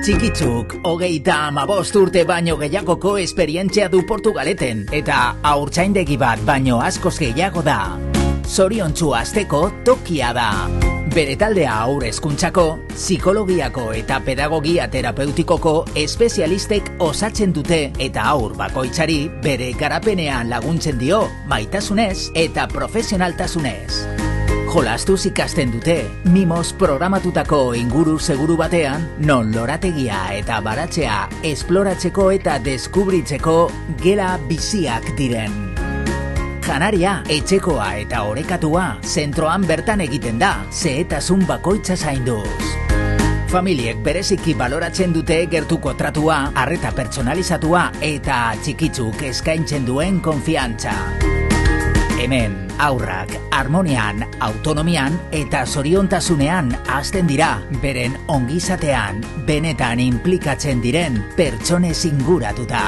Txikitzuk, 35 urte baino gehiagoko esperientzia du Portugaleten, eta haurtzaindegi bat baino askoz gehiago da. Zoriontsu hasteko tokia da. Bere taldea haur hezkuntzako, psikologiako eta pedagogia terapeutikoko espezialistek osatzen dute eta haur bakoitzari bere garapenean laguntzen dio, maitasunez eta profesionaltasunez. Jolastuz ikasten dute, mimoz programatutako inguru seguru batean, non lorategia eta baratzea esploratzeko eta deskubritzeko gela biziak diren. Janaria, etxekoa eta orekatua zentroan bertan egiten da, zehetasun bakoitza zainduz. Familiek bereziki baloratzen dute gertuko tratua, arreta pertsonalizatua eta txikitzuk eskaintzen duen konfiantza. Hemen, haurrak harmonian, autonomian eta zoriontasunean hazten dira, beren ongizatean benetan inplikatzen diren pertsonez inguratuta.